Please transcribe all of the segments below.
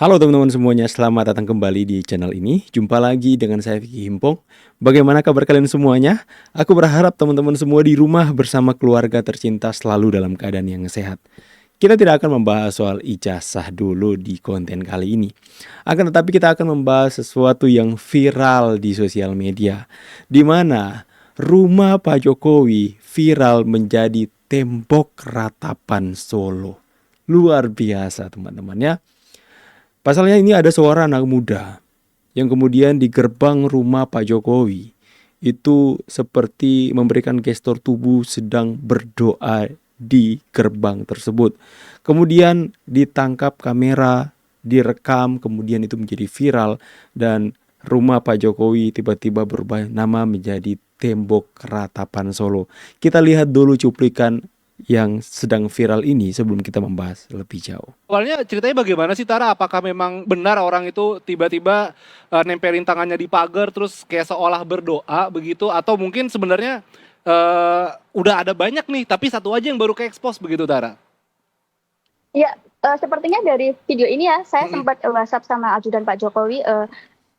Halo teman-teman semuanya, selamat datang kembali di channel ini. Jumpa lagi dengan saya Vicky Himpong. Bagaimana kabar kalian semuanya? Aku berharap teman-teman semua di rumah bersama keluarga tercinta selalu dalam keadaan yang sehat. Kita tidak akan membahas soal ijazah dulu di konten kali ini. Akan tetapi kita akan membahas sesuatu yang viral di sosial media. Di mana rumah Pak Jokowi viral menjadi tembok ratapan Solo. Luar biasa teman-teman ya. Pasalnya ini ada seorang anak muda yang kemudian di gerbang rumah Pak Jokowi itu seperti memberikan gestur tubuh sedang berdoa di gerbang tersebut. Kemudian ditangkap kamera, direkam, kemudian itu menjadi viral dan rumah Pak Jokowi tiba-tiba berubah nama menjadi Tembok Ratapan Solo. Kita lihat dulu cuplikan yang sedang viral ini sebelum kita membahas lebih jauh. Awalnya ceritanya bagaimana sih Tara? Apakah memang benar orang itu tiba-tiba nempelin tangannya di pagar terus kayak seolah berdoa begitu? Atau mungkin sebenarnya udah ada banyak nih tapi satu aja yang baru ke expose begitu Tara? Ya, sepertinya dari video ini ya, saya sempat WhatsApp sama ajudan Pak Jokowi,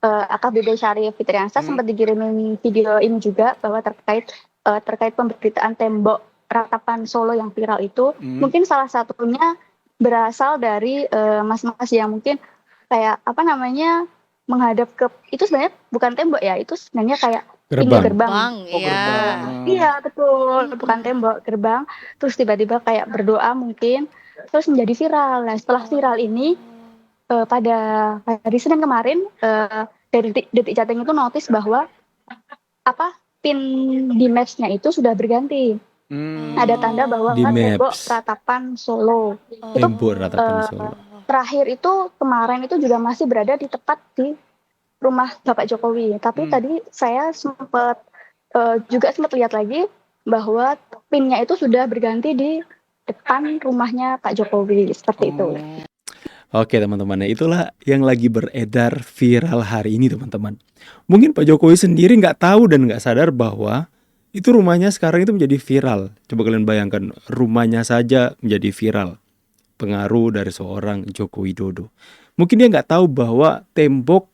AKBP Syarif Fitriansyah sempat dikirimin video ini juga bahwa terkait pemberitaan tembok ratapan Solo yang viral itu, mungkin salah satunya berasal dari mas-mas yang mungkin kayak apa namanya menghadap ke itu sebenarnya bukan tembok ya, itu sebenarnya kayak pintu gerbang. Iya betul, bukan tembok, gerbang. Terus tiba-tiba kayak berdoa mungkin, terus menjadi viral. Nah setelah viral ini pada hari Senin kemarin dari Detik Jateng itu notice bahwa pin di Maps-nya itu sudah berganti. Ada tanda bahwa Di tembok Maps. ratapan Solo. Tembok Ratapan Solo. Terakhir itu kemarin itu juga masih berada di tepat di rumah Bapak Jokowi. Tapi tadi saya juga sempat lihat lagi bahwa pinnya itu sudah berganti di depan rumahnya Pak Jokowi seperti itu. Oke teman-teman, itulah yang lagi beredar viral hari ini teman-teman. Mungkin Pak Jokowi sendiri nggak tahu dan nggak sadar bahwa itu rumahnya sekarang itu menjadi viral. Coba kalian bayangkan, rumahnya saja menjadi viral. Pengaruh dari seorang Joko Widodo. Mungkin dia nggak tahu bahwa tembok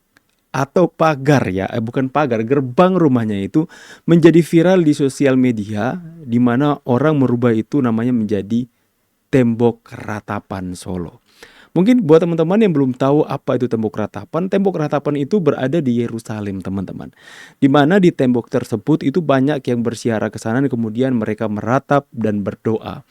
atau pagar ya, bukan pagar, gerbang rumahnya itu menjadi viral di sosial media, di mana orang merubah itu namanya menjadi Tembok Ratapan Solo. Mungkin buat teman-teman yang belum tahu apa itu Tembok Ratapan itu berada di Yerusalem teman-teman. Di mana di tembok tersebut itu banyak yang bersiara ke sana dan kemudian mereka meratap dan berdoa.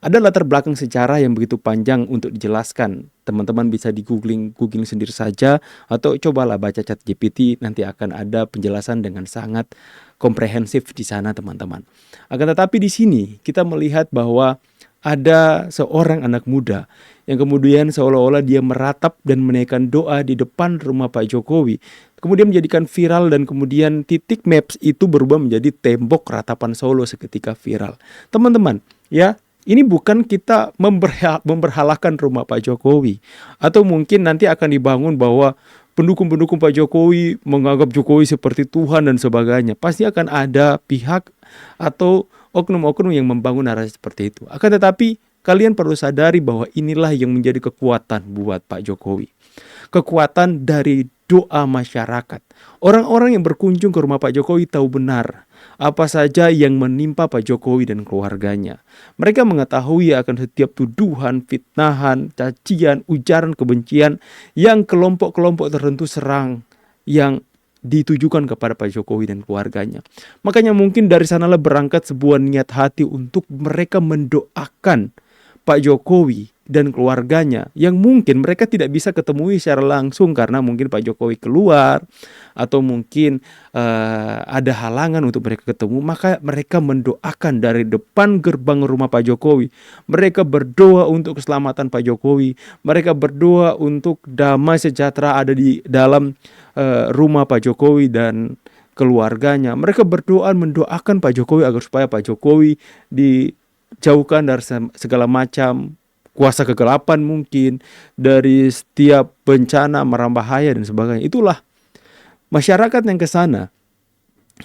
Ada latar belakang sejarah yang begitu panjang untuk dijelaskan. Teman-teman bisa di googling sendiri saja atau cobalah baca ChatGPT, nanti akan ada penjelasan dengan sangat komprehensif di sana teman-teman. Akan tetapi di sini kita melihat bahwa ada seorang anak muda yang kemudian seolah-olah dia meratap dan menaikkan doa di depan rumah Pak Jokowi. Kemudian menjadikan viral dan kemudian titik Maps itu berubah menjadi Tembok Ratapan Solo seketika viral. Teman-teman, ya, ini bukan kita memberhalakan rumah Pak Jokowi. Atau mungkin nanti akan dibangun bahwa pendukung-pendukung Pak Jokowi menganggap Jokowi seperti Tuhan dan sebagainya. Pasti akan ada pihak atau oknum-oknum yang membangun narasi seperti itu. Akan tetapi kalian perlu sadari bahwa inilah yang menjadi kekuatan buat Pak Jokowi. Kekuatan dari doa masyarakat. Orang-orang yang berkunjung ke rumah Pak Jokowi tahu benar apa saja yang menimpa Pak Jokowi dan keluarganya. Mereka mengetahui akan setiap tuduhan, fitnahan, cacian, ujaran kebencian yang kelompok-kelompok tertentu serang yang ditujukan kepada Pak Jokowi dan keluarganya. Makanya mungkin dari sanalah berangkat sebuah niat hati untuk mereka mendoakan Pak Jokowi dan keluarganya yang mungkin mereka tidak bisa ketemui secara langsung karena mungkin Pak Jokowi keluar atau mungkin ada halangan untuk mereka ketemu, maka mereka mendoakan dari depan gerbang rumah Pak Jokowi. Mereka berdoa untuk keselamatan Pak Jokowi, mereka berdoa untuk damai sejahtera ada di dalam rumah Pak Jokowi dan keluarganya. Mereka berdoa mendoakan Pak Jokowi agar supaya Pak Jokowi dijauhkan dari segala macam kuasa kegelapan, mungkin dari setiap bencana, bahaya dan sebagainya. Itulah masyarakat yang ke sana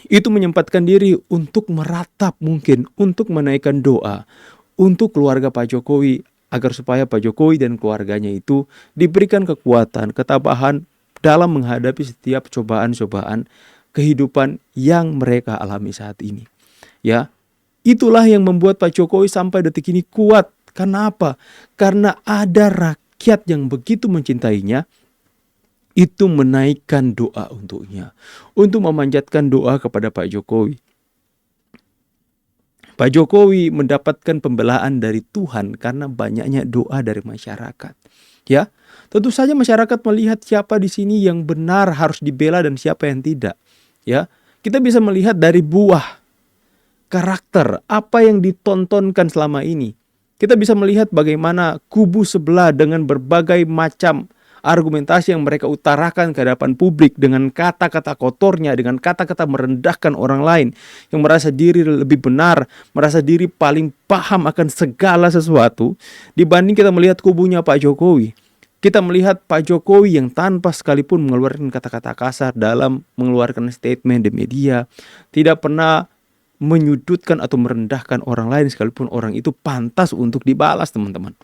itu menyempatkan diri untuk meratap, mungkin untuk menaikkan doa untuk keluarga Pak Jokowi agar supaya Pak Jokowi dan keluarganya itu diberikan kekuatan, ketabahan dalam menghadapi setiap cobaan-cobaan kehidupan yang mereka alami saat ini. Ya, itulah yang membuat Pak Jokowi sampai detik ini kuat. Karena apa? Karena ada rakyat yang begitu mencintainya, itu menaikkan doa untuknya, untuk memanjatkan doa kepada Pak Jokowi. Pak Jokowi mendapatkan pembelaan dari Tuhan karena banyaknya doa dari masyarakat. Ya, tentu saja masyarakat melihat siapa di sini yang benar harus dibela dan siapa yang tidak. Ya, kita bisa melihat dari buah karakter apa yang ditontonkan selama ini. Kita bisa melihat bagaimana kubu sebelah dengan berbagai macam argumentasi yang mereka utarakan ke hadapan publik dengan kata-kata kotornya, dengan kata-kata merendahkan orang lain, yang merasa diri lebih benar, merasa diri paling paham akan segala sesuatu, dibanding kita melihat kubunya Pak Jokowi. Kita melihat Pak Jokowi yang tanpa sekalipun mengeluarkan kata-kata kasar dalam mengeluarkan statement di media, tidak pernah menyudutkan atau merendahkan orang lain sekalipun orang itu pantas untuk dibalas, teman-teman.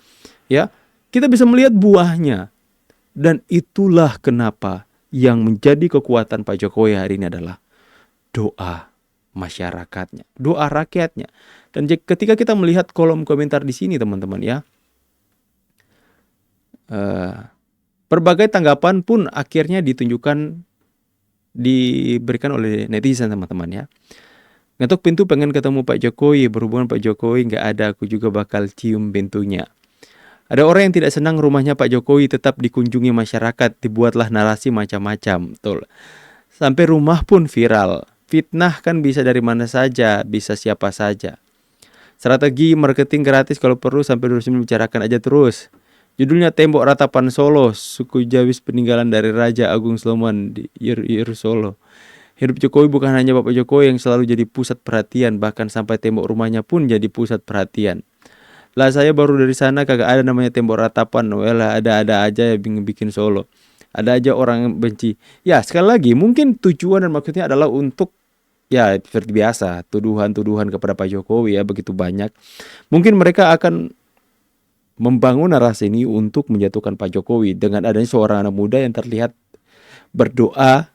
Ya, kita bisa melihat buahnya. Dan itulah kenapa yang menjadi kekuatan Pak Jokowi hari ini adalah doa masyarakatnya, doa rakyatnya. Dan ketika kita melihat kolom komentar di sini, teman-teman, ya, berbagai tanggapan pun akhirnya diberikan oleh netizen, teman-teman, ya. Ngetok pintu pengen ketemu Pak Jokowi, berhubungan Pak Jokowi nggak ada, aku juga bakal cium pintunya. Ada orang yang tidak senang rumahnya Pak Jokowi tetap dikunjungi masyarakat, dibuatlah narasi macam-macam. Betul. Sampai rumah pun viral. Fitnah kan bisa dari mana saja, bisa siapa saja. Strategi marketing gratis kalau perlu sampai 2009 bicarakan aja terus. Judulnya Tembok Ratapan Solo, suku Jawis peninggalan dari Raja Agung Sloman di Solo. Hidup Jokowi bukan hanya Bapak Jokowi yang selalu jadi pusat perhatian, bahkan sampai tembok rumahnya pun jadi pusat perhatian. Lah saya baru dari sana kagak ada namanya tembok ratapan. Well, ada aja yang bikin Solo. Ada aja orang yang benci. Ya, sekali lagi mungkin tujuan dan maksudnya adalah untuk, ya seperti biasa, tuduhan-tuduhan kepada Pak Jokowi ya begitu banyak. Mungkin mereka akan membangun narasi ini untuk menjatuhkan Pak Jokowi dengan adanya seorang anak muda yang terlihat berdoa,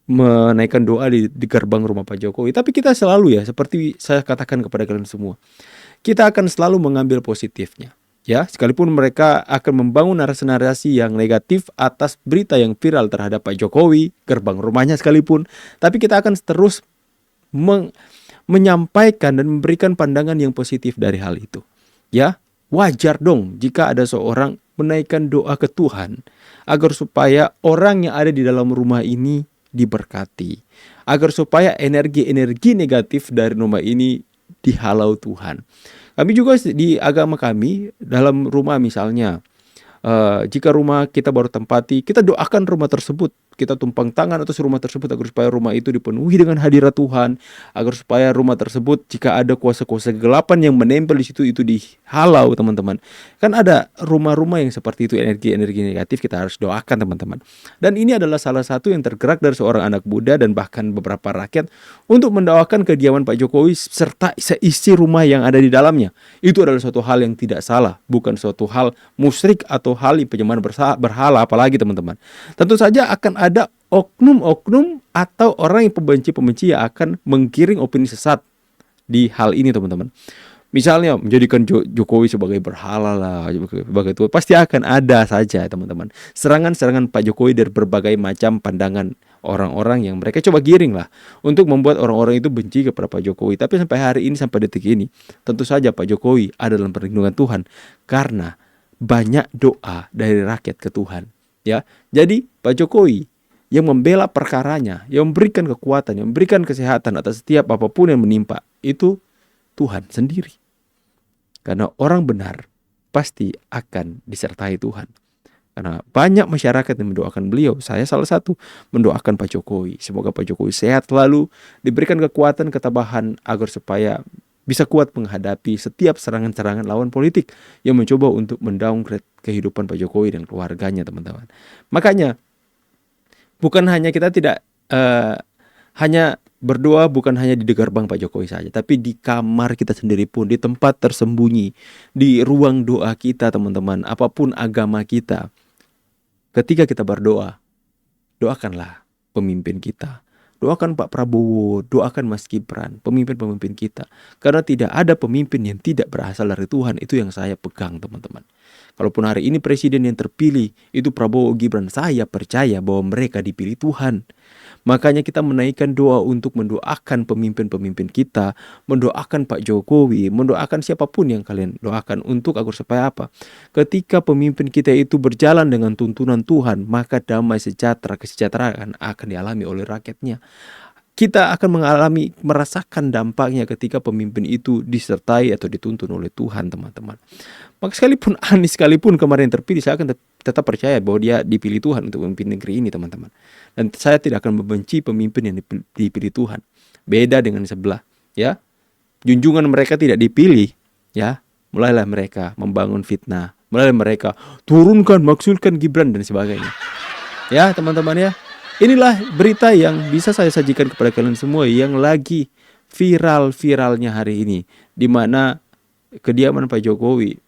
menaikkan doa di gerbang rumah Pak Jokowi. Tapi kita selalu, ya seperti saya katakan kepada kalian semua, kita akan selalu mengambil positifnya. Ya, sekalipun mereka akan membangun narasi-narasi yang negatif atas berita yang viral terhadap Pak Jokowi, gerbang rumahnya sekalipun, tapi kita akan terus menyampaikan dan memberikan pandangan yang positif dari hal itu. Ya, wajar dong jika ada seorang menaikkan doa ke Tuhan agar supaya orang yang ada di dalam rumah ini diberkati, agar supaya energi-energi negatif dari rumah ini dihalau Tuhan. Kami juga di agama kami, dalam rumah misalnya, jika rumah kita baru tempati, kita doakan rumah tersebut, kita tumpang tangan atas rumah tersebut agar supaya rumah itu dipenuhi dengan hadirat Tuhan, agar supaya rumah tersebut jika ada kuasa-kuasa kegelapan yang menempel di situ itu dihalau, teman-teman. Kan ada rumah-rumah yang seperti itu, energi-energi negatif kita harus doakan, teman-teman. Dan ini adalah salah satu yang tergerak dari seorang anak muda dan bahkan beberapa rakyat untuk mendoakan kediaman Pak Jokowi serta seisi rumah yang ada di dalamnya. Itu adalah suatu hal yang tidak salah, bukan suatu hal musyrik atau hal penyembahan berhala, apalagi, teman-teman. Tentu saja akan ada oknum-oknum atau orang yang pembenci-pembenci yang akan menggiring opini sesat di hal ini, teman-teman. Misalnya menjadikan Jokowi sebagai berhala lah, sebagai Tuhan. Pasti akan ada saja, teman-teman, serangan-serangan Pak Jokowi dari berbagai macam pandangan orang-orang yang mereka coba giring lah untuk membuat orang-orang itu benci kepada Pak Jokowi. Tapi sampai hari ini, sampai detik ini, tentu saja Pak Jokowi ada dalam perlindungan Tuhan karena banyak doa dari rakyat ke Tuhan. Ya, jadi Pak Jokowi yang membela perkaranya, yang memberikan kekuatan, yang memberikan kesehatan atas setiap apapun yang menimpa, itu Tuhan sendiri. Karena orang benar pasti akan disertai Tuhan. Karena banyak masyarakat yang mendoakan beliau. Saya salah satu mendoakan Pak Jokowi. Semoga Pak Jokowi sehat selalu, diberikan kekuatan, ketabahan agar supaya bisa kuat menghadapi setiap serangan-serangan lawan politik yang mencoba untuk mendowngrade kehidupan Pak Jokowi dan keluarganya, teman-teman. Makanya bukan hanya kita tidak Hanya berdoa bukan hanya di gerbang Pak Jokowi saja, tapi di kamar kita sendiri pun, di tempat tersembunyi, di ruang doa kita teman-teman, apapun agama kita. Ketika kita berdoa, doakanlah pemimpin kita. Doakan Pak Prabowo, doakan Mas Gibran, pemimpin-pemimpin kita. Karena tidak ada pemimpin yang tidak berasal dari Tuhan, itu yang saya pegang teman-teman. Kalaupun hari ini presiden yang terpilih itu Prabowo Gibran, saya percaya bahwa mereka dipilih Tuhan. Makanya kita menaikkan doa untuk mendoakan pemimpin-pemimpin kita, mendoakan Pak Jokowi, mendoakan siapapun yang kalian doakan untuk agar supaya apa? Ketika pemimpin kita itu berjalan dengan tuntunan Tuhan, maka damai sejahtera, kesejahteraan akan dialami oleh rakyatnya. Kita akan merasakan dampaknya ketika pemimpin itu disertai atau dituntun oleh Tuhan teman-teman. Maka sekalipun Anies sekalipun kemarin terpilih, saya akan tetap percaya bahwa dia dipilih Tuhan untuk memimpin negeri ini teman-teman. Dan saya tidak akan membenci pemimpin yang dipilih Tuhan. Beda dengan sebelah, ya. Junjungan mereka tidak dipilih, ya. Mulailah mereka membangun fitnah, mulailah mereka turunkan, maksudkan Gibran dan sebagainya. Ya, teman-teman ya. Inilah berita yang bisa saya sajikan kepada kalian semua yang lagi viral-viralnya hari ini, di mana kediaman Pak Jokowi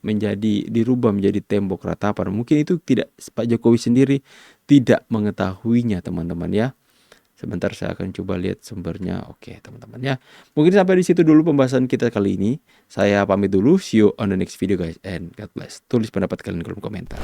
dirubah menjadi tembok ratapan. Mungkin itu tidak, Pak Jokowi sendiri tidak mengetahuinya teman-teman ya. Sebentar saya akan coba lihat sumbernya. Oke teman-teman ya. Mungkin sampai di situ dulu pembahasan kita kali ini. Saya pamit dulu. See you on the next video guys and God bless. Tulis pendapat kalian di kolom komentar.